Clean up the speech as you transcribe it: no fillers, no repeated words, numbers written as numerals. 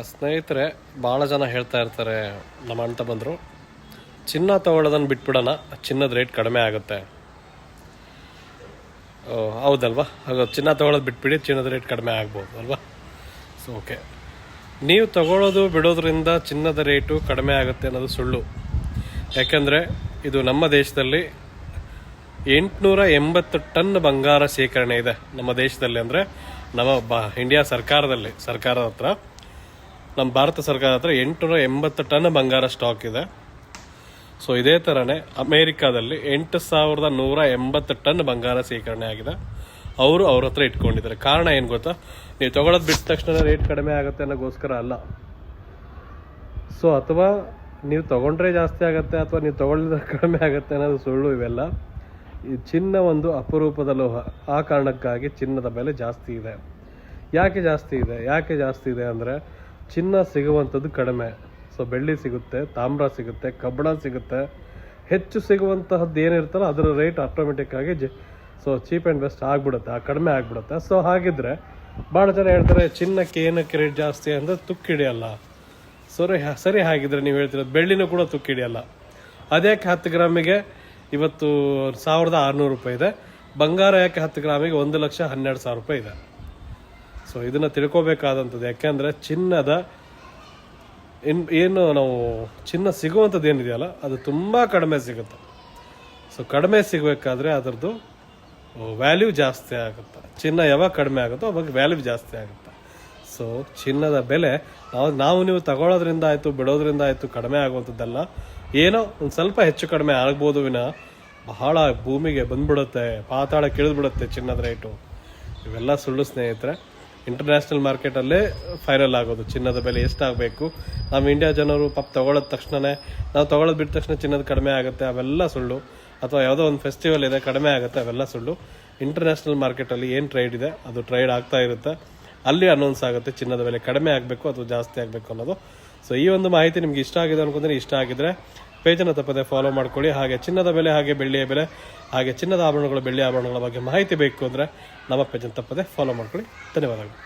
ಸ್ನೇಹಿತರೆ, ಭಾಳ ಜನ ಹೇಳ್ತಾ ಇರ್ತಾರೆ, ನಮ್ಮ ಅಣ್ಣ ಬಂದರು ಚಿನ್ನ ತಗೊಳ್ಳೋದನ್ನು ಬಿಟ್ಬಿಡೋಣ, ಚಿನ್ನದ ರೇಟ್ ಕಡಿಮೆ ಆಗುತ್ತೆ. ಹೌದಲ್ವಾ? ಹಾಗೆ ಚಿನ್ನ ತೊಗೊಳೋದು ಬಿಟ್ಬಿಡಿ, ಚಿನ್ನದ ರೇಟ್ ಕಡಿಮೆ ಆಗ್ಬೋದು ಅಲ್ವಾ? ಸೊ ಓಕೆ, ನೀವು ತಗೊಳ್ಳೋದು ಬಿಡೋದ್ರಿಂದ ಚಿನ್ನದ ರೇಟು ಕಡಿಮೆ ಆಗುತ್ತೆ ಅನ್ನೋದು ಸುಳ್ಳು. ಯಾಕೆಂದರೆ ಇದು ನಮ್ಮ ದೇಶದಲ್ಲಿ 880 ಟನ್ ಬಂಗಾರ ಶೇಖರಣೆ ಇದೆ ನಮ್ಮ ದೇಶದಲ್ಲಿ. ಅಂದರೆ ನಮ್ಮ ಇಂಡಿಯಾ ಸರ್ಕಾರದ ಹತ್ರ, ನಮ್ಮ ಭಾರತ ಸರ್ಕಾರದ ಹತ್ರ 880 ಟನ್ ಬಂಗಾರ ಸ್ಟಾಕ್ ಇದೆ. ಸೊ ಇದೇ ಥರನೇ ಅಮೇರಿಕಾದಲ್ಲಿ 8180 ಟನ್ ಬಂಗಾರ ಶೇಖರಣೆ ಆಗಿದೆ. ಅವ್ರ ಹತ್ರ ಇಟ್ಕೊಂಡಿದ್ದಾರೆ. ಕಾರಣ ಏನು ಗೊತ್ತಾ? ನೀವು ತಗೊಳ್ಳೋದು ಬಿಟ್ಟ ತಕ್ಷಣ ರೇಟ್ ಕಡಿಮೆ ಆಗುತ್ತೆ ಅನ್ನೋಗೋಸ್ಕರ ಅಲ್ಲ. ಸೊ ಅಥವಾ ನೀವು ತಗೊಂಡ್ರೆ ಜಾಸ್ತಿ ಆಗುತ್ತೆ ಅಥವಾ ನೀವು ತಗೊಳ್ಳಿದ್ರೆ ಕಡಿಮೆ ಆಗುತ್ತೆ ಅನ್ನೋದು ಸುಳ್ಳು. ಇವೆಲ್ಲ ಈ ಚಿನ್ನ ಒಂದು ಅಪರೂಪದ ಲೋಹ. ಆ ಕಾರಣಕ್ಕಾಗಿ ಚಿನ್ನದ ಬೆಲೆ ಜಾಸ್ತಿ ಇದೆ. ಯಾಕೆ ಜಾಸ್ತಿ ಇದೆ ಅಂದರೆ ಚಿನ್ನ ಸಿಗುವಂಥದ್ದು ಕಡಿಮೆ. ಸೊ ಬೆಳ್ಳಿ ಸಿಗುತ್ತೆ, ತಾಮ್ರ ಸಿಗುತ್ತೆ, ಕಬ್ಬಣ ಸಿಗುತ್ತೆ. ಹೆಚ್ಚು ಸಿಗುವಂತಹದ್ದು ಏನಿರ್ತಲ್ಲ ಅದರ ರೇಟ್ ಆಟೋಮೆಟಿಕ್ ಆಗಿ ಸೊ ಚೀಪ್ ಆ್ಯಂಡ್ ಬೆಸ್ಟ್ ಆಗಿಬಿಡುತ್ತೆ, ಕಡಿಮೆ ಆಗಿಬಿಡುತ್ತೆ. ಸೊ ಹಾಗಿದ್ರೆ ಭಾಳ ಜನ ಹೇಳ್ತಾರೆ ಚಿನ್ನಕ್ಕೆ ಏನಕ್ಕೆ ರೇಟ್ ಜಾಸ್ತಿ ಅಂದರೆ ತುಕ್ಕಿಡಿಯಲ್ಲ. ಸರಿ ಹಾಗಿದ್ರೆ ನೀವು ಹೇಳ್ತಿರೋದು ಬೆಳ್ಳಿನೂ ಕೂಡ ತುಕ್ಕಿಡಿಯಲ್ಲ. ಅದ್ಯಾಕೆ 10 ಗ್ರಾಮಿಗೆ ಇವತ್ತು 1600 ರೂಪಾಯಿ ಇದೆ, ಬಂಗಾರ ಯಾಕೆ 10 ಗ್ರಾಮಿಗೆ 1,12,000 ರೂಪಾಯಿ ಇದೆ? ಸೊ ಇದನ್ನು ತಿಳ್ಕೊಬೇಕಾದಂಥದ್ದು. ಯಾಕೆಂದರೆ ಚಿನ್ನದ ಏನು ನಾವು ಚಿನ್ನ ಸಿಗುವಂಥದ್ದು ಏನಿದೆಯಲ್ಲ ಅದು ತುಂಬ ಕಡಿಮೆ ಸಿಗುತ್ತೆ. ಸೊ ಕಡಿಮೆ ಸಿಗಬೇಕಾದ್ರೆ ಅದರದ್ದು ವ್ಯಾಲ್ಯೂ ಜಾಸ್ತಿ ಆಗುತ್ತೆ. ಚಿನ್ನ ಯಾವಾಗ ಕಡಿಮೆ ಆಗುತ್ತೋ ಅವಾಗ ವ್ಯಾಲ್ಯೂ ಜಾಸ್ತಿ ಆಗುತ್ತೆ. ಸೊ ಚಿನ್ನದ ಬೆಲೆ ನಾವು ನೀವು ತಗೊಳ್ಳೋದ್ರಿಂದ ಆಯಿತು, ಬಿಡೋದ್ರಿಂದ ಆಯಿತು ಕಡಿಮೆ ಆಗುವಂಥದ್ದಲ್ಲ. ಏನೋ ಒಂದು ಸ್ವಲ್ಪ ಹೆಚ್ಚು ಕಡಿಮೆ ಆಗ್ಬೋದು ವಿನ ಬಹಳ ಭೂಮಿಗೆ ಬಂದ್ಬಿಡುತ್ತೆ, ಪಾತಾಳಕ್ಕೆ ಇಳಿದ್ಬಿಡುತ್ತೆ ಚಿನ್ನದ ರೇಟು. ಇವೆಲ್ಲ ಸುಳ್ಳು ಸ್ನೇಹಿತರೆ. ಇಂಟರ್ನ್ಯಾಷನಲ್ ಮಾರ್ಕೆಟಲ್ಲೇ ಫೈನಲ್ ಆಗೋದು ಚಿನ್ನದ ಬೆಲೆ ಎಷ್ಟಾಗಬೇಕು. ನಮ್ಮ ಇಂಡಿಯಾ ಜನರು ತಗೊಳ್ಳೋದ ತಕ್ಷಣವೇ ನಾವು ತಗೊಳ್ಳೋದು ಬಿಟ್ಟ ತಕ್ಷಣ ಚಿನ್ನದ ಕಡಿಮೆ ಆಗುತ್ತೆ, ಅವೆಲ್ಲ ಸುಳ್ಳು. ಅಥವಾ ಯಾವುದೋ ಒಂದು ಫೆಸ್ಟಿವಲ್ ಇದೆ ಕಡಿಮೆ ಆಗುತ್ತೆ, ಅವೆಲ್ಲ ಸುಳ್ಳು. ಇಂಟರ್ನ್ಯಾಷನಲ್ ಮಾರ್ಕೆಟಲ್ಲಿ ಏನು ಟ್ರೇಡ್ ಇದೆ ಅದು ಟ್ರೇಡ್ ಆಗ್ತಾ ಇರುತ್ತೆ. ಅಲ್ಲಿ ಅನೌನ್ಸ್ ಆಗುತ್ತೆ ಚಿನ್ನದ ಬೆಲೆ ಕಡಿಮೆ ಆಗಬೇಕು ಅಥವಾ ಜಾಸ್ತಿ ಆಗಬೇಕು ಅನ್ನೋದು. ಸೊ ಈ ಒಂದು ಮಾಹಿತಿ ನಿಮ್ಗೆ ಇಷ್ಟ ಆಗಿದೆ ಅನ್ಕೊಂಡ್ರೆ, ಇಷ್ಟ ಆಗಿದ್ರೆ ಪೇಜನ್ನು ತಪ್ಪದೆ ಫಾಲೋ ಮಾಡ್ಕೊಳ್ಳಿ. ಹಾಗೆ ಚಿನ್ನದ ಬೆಲೆ, ಹಾಗೆ ಬೆಳ್ಳಿಯ ಬೆಲೆ, ಹಾಗೆ ಚಿನ್ನದ ಆಭರಣಗಳು, ಬೆಳ್ಳಿ ಆಭರಣಗಳ ಬಗ್ಗೆ ಮಾಹಿತಿ ಬೇಕು ಅಂದರೆ ನಮ್ಮ ಪೇಜನ್ನು ತಪ್ಪದೆ ಫಾಲೋ ಮಾಡ್ಕೊಳ್ಳಿ. ಧನ್ಯವಾದಗಳು.